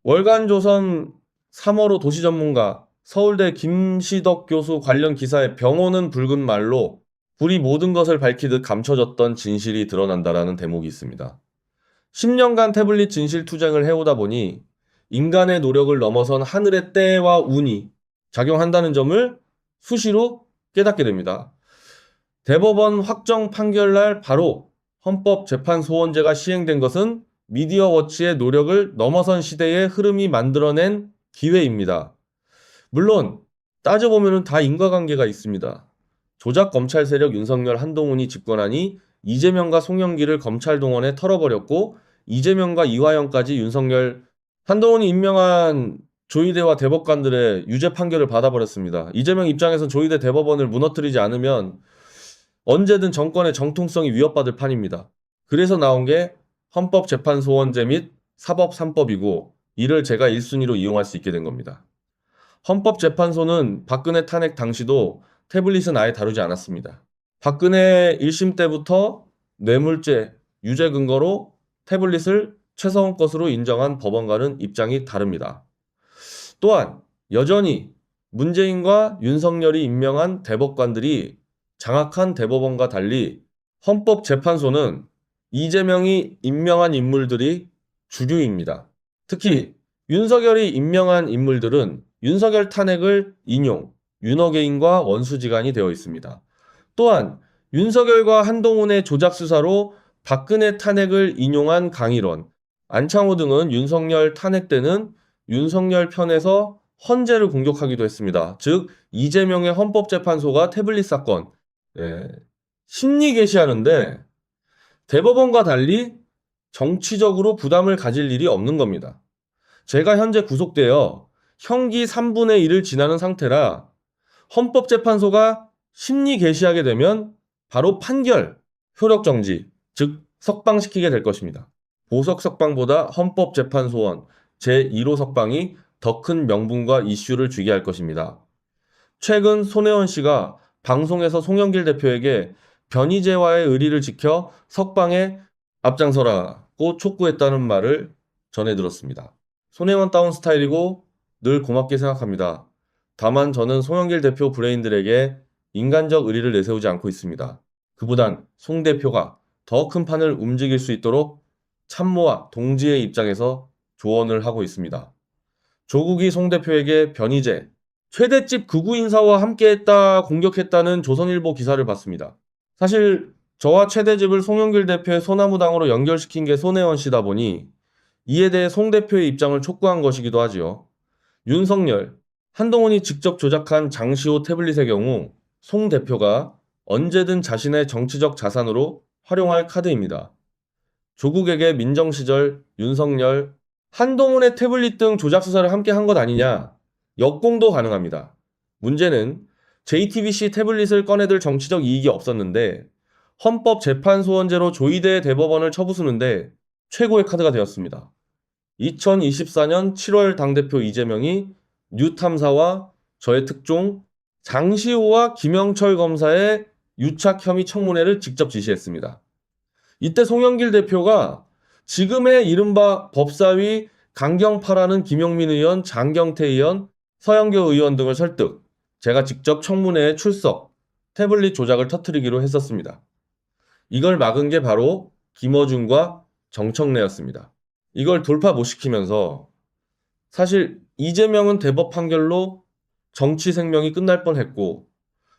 월간조선 3월호 도시전문가 서울대 김시덕 교수 관련 기사에 병호는 붉은 말로 불이 모든 것을 밝히듯 감춰졌던 진실이 드러난다라는 대목이 있습니다. 10년간 태블릿 진실 투쟁을 해오다 보니 인간의 노력을 넘어선 하늘의 때와 운이 작용한다는 점을 수시로 깨닫게 됩니다. 대법원 확정 판결날 바로 헌법재판소원제가 시행된 것은 미디어워치의 노력을 넘어선 시대의 흐름이 만들어낸 기회입니다. 물론 따져보면 다 인과관계가 있습니다. 조작 검찰 세력 윤석열 한동훈이 집권하니 이재명과 송영길을 검찰 동원해 털어버렸고 이재명과 이화영까지 윤석열 한동훈이 임명한 조의대와 대법관들의 유죄 판결을 받아버렸습니다. 이재명 입장에선 조의대 대법원을 무너뜨리지 않으면 언제든 정권의 정통성이 위협받을 판입니다. 그래서 나온 게 헌법재판소원제 및 사법 3법이고 이를 제가 1순위로 이용할 수 있게 된 겁니다. 헌법재판소는 박근혜 탄핵 당시도 태블릿은 아예 다루지 않았습니다. 박근혜 1심 때부터 뇌물죄, 유죄 근거로 태블릿을 최서원 것으로 인정한 법원과는 입장이 다릅니다. 또한 여전히 문재인과 윤석열이 임명한 대법관들이 장악한 대법원과 달리 헌법재판소는 이재명이 임명한 인물들이 주류입니다. 특히 윤석열이 임명한 인물들은 윤석열 탄핵을 인용, 윤어게인과 원수지간이 되어 있습니다. 또한 윤석열과 한동훈의 조작 수사로 박근혜 탄핵을 인용한 강일원, 안창호 등은 윤석열 탄핵 때는 윤석열 편에서 헌재를 공격하기도 했습니다. 즉 이재명의 헌법재판소가 태블릿 사건 심리 게시하는데 대법원과 달리 정치적으로 부담을 가질 일이 없는 겁니다. 제가 현재 구속되어 형기 3분의 1을 지나는 상태라 헌법재판소가 심리 게시하게 되면 바로 판결, 효력 정지, 즉 석방시키게 될 것입니다. 보석 석방보다 헌법재판소원 제1호 석방이 더 큰 명분과 이슈를 주게 할 것입니다. 최근 손혜원 씨가 방송에서 송영길 대표에게 변희재와의 의리를 지켜 석방에 앞장서라고 촉구했다는 말을 전해 들었습니다. 손혜원 다운 스타일이고 늘 고맙게 생각합니다. 다만 저는 송영길 대표 브레인들에게 인간적 의리를 내세우지 않고 있습니다. 그보단 송 대표가 더 큰 판을 움직일 수 있도록 참모와 동지의 입장에서 조언을 하고 있습니다. 조국이 송 대표에게 변희재, 최대집 극우 인사와 함께했다 공격했다는 조선일보 기사를 봤습니다. 사실 저와 최대집을 송영길 대표의 소나무당으로 연결시킨 게 손혜원 씨다 보니 이에 대해 송 대표의 입장을 촉구한 것이기도 하지요. 윤석열, 한동훈이 직접 조작한 장시호 태블릿의 경우 송 대표가 언제든 자신의 정치적 자산으로 활용할 카드입니다. 조국에게 민정시절 윤석열, 한동훈의 태블릿 등 조작 수사를 함께 한 것 아니냐? 역공도 가능합니다. 문제는 JTBC 태블릿을 꺼내들 정치적 이익이 없었는데 헌법재판소원제로 조의대 대법원을 쳐부수는데 최고의 카드가 되었습니다. 2024년 7월 당대표 이재명이 뉴탐사와 저의 특종 장시호와 김영철 검사의 유착 혐의 청문회를 직접 지시했습니다. 이때 송영길 대표가 지금의 이른바 법사위 강경파라는 김용민 의원, 장경태 의원, 서영교 의원 등을 설득, 제가 직접 청문회에 출석, 태블릿 조작을 터뜨리기로 했었습니다. 이걸 막은 게 바로 김어준과 정청래였습니다. 이걸 돌파 못 시키면서 사실 이재명은 대법 판결로 정치 생명이 끝날 뻔했고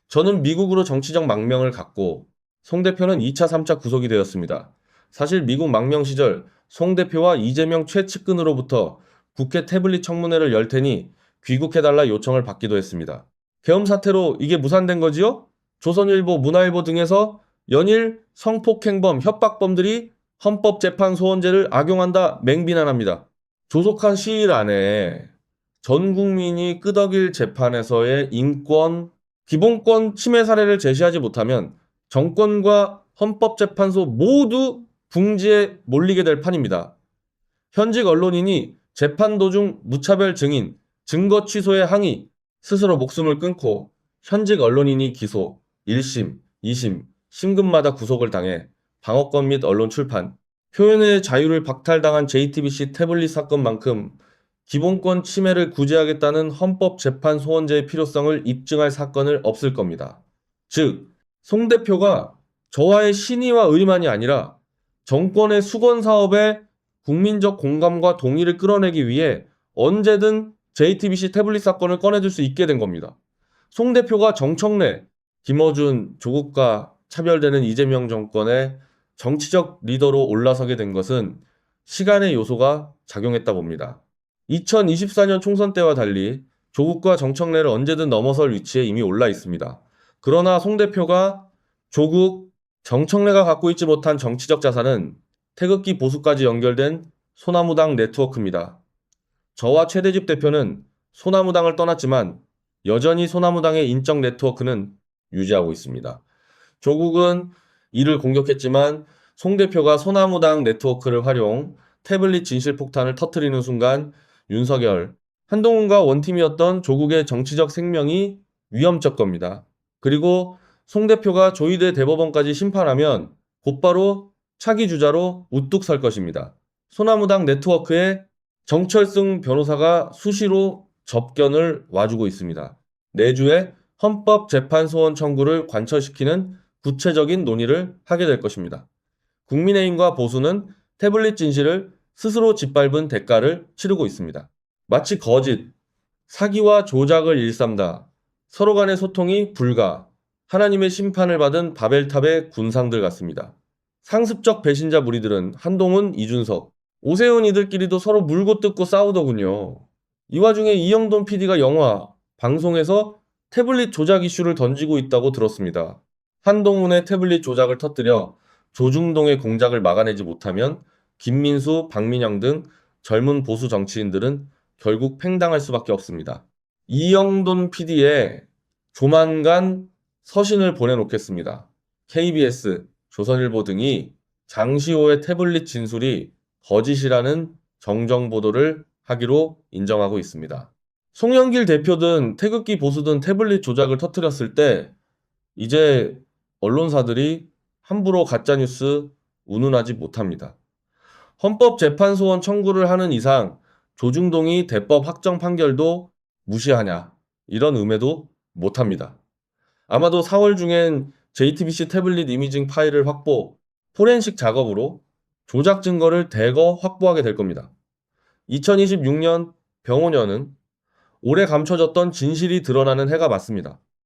저는 미국으로 정치적 망명을 갔고 송 대표는 2차, 3차 구속이 되었습니다. 사실 미국 망명 시절 송 대표와 이재명 최측근으로부터 국회 태블릿 청문회를 열 테니 귀국해달라 요청을 받기도 했습니다. 계엄 사태로 이게 무산된 거지요? 조선일보, 문화일보 등에서 연일 성폭행범, 협박범들이 헌법재판소원제를 악용한다 맹비난합니다. 조속한 시일 안에 전 국민이 끄덕일 재판에서의 인권, 기본권 침해 사례를 제시하지 못하면 정권과 헌법재판소 모두 궁지에 몰리게 될 판입니다. 현직 언론인이 재판 도중 무차별 증인, 증거 취소에 항의, 스스로 목숨을 끊고 현직 언론인이 기소, 1심, 2심, 심근마다 구속을 당해 방어권 및 언론 출판, 표현의 자유를 박탈당한 JTBC 태블릿 사건만큼 기본권 침해를 구제하겠다는 헌법재판소원제의 필요성을 입증할 사건을 없을 겁니다. 즉, 송 대표가 저와의 신의와 의만이 아니라 정권의 수건 사업에 국민적 공감과 동의를 끌어내기 위해 언제든 JTBC 태블릿 사건을 꺼내들 수 있게 된 겁니다. 송 대표가 정청래, 김어준, 조국과 차별되는 이재명 정권의 정치적 리더로 올라서게 된 것은 시간의 요소가 작용했다 봅니다. 2024년 총선 때와 달리 조국과 정청래를 언제든 넘어설 위치에 이미 올라 있습니다. 그러나 송 대표가 조국, 정청래가 갖고 있지 못한 정치적 자산은 태극기 보수까지 연결된 소나무당 네트워크입니다. 저와 최대집 대표는 소나무당을 떠났지만 여전히 소나무당의 인적 네트워크는 유지하고 있습니다. 조국은 이를 공격했지만 송 대표가 소나무당 네트워크를 활용 태블릿 진실폭탄을 터뜨리는 순간 윤석열, 한동훈과 원팀이었던 조국의 정치적 생명이 위험적 겁니다. 그리고 송 대표가 조희대 대법원까지 심판하면 곧바로 차기 주자로 우뚝 설 것입니다. 소나무당 네트워크에 정철승 변호사가 수시로 접견을 와주고 있습니다. 내주에 헌법재판소원 청구를 관철시키는 구체적인 논의를 하게 될 것입니다. 국민의힘과 보수는 태블릿 진실을 스스로 짓밟은 대가를 치르고 있습니다. 마치 거짓, 사기와 조작을 일삼다, 서로 간의 소통이 불가, 하나님의 심판을 받은 바벨탑의 군상들 같습니다. 상습적 배신자 무리들은 한동훈, 이준석, 오세훈 이들끼리도 서로 물고 뜯고 싸우더군요. 이 와중에 이영돈 PD가 영화, 방송에서 태블릿 조작 이슈를 던지고 있다고 들었습니다. 한동훈의 태블릿 조작을 터뜨려 조중동의 공작을 막아내지 못하면 김민수, 박민영 등 젊은 보수 정치인들은 결국 팽당할 수밖에 없습니다. 이영돈 PD의 조만간 서신을 보내놓겠습니다. KBS, 조선일보 등이 장시호의 태블릿 진술이 거짓이라는 정정보도를 하기로 인정하고 있습니다. 송영길 대표든 태극기 보수든 태블릿 조작을 터뜨렸을 때 이제 언론사들이 함부로 가짜뉴스 운운하지 못합니다. 헌법재판소원 청구를 하는 이상 조중동이 대법 확정 판결도 무시하냐 이런 음해도 못합니다. 아마도 4월 중엔 JTBC 태블릿 이미징 파일을 확보, 포렌식 작업으로 조작 증거를 대거 확보하게 될 겁니다. 2026년 병오년은 올해 감춰졌던 진실이 드러나는 해가 맞습니다.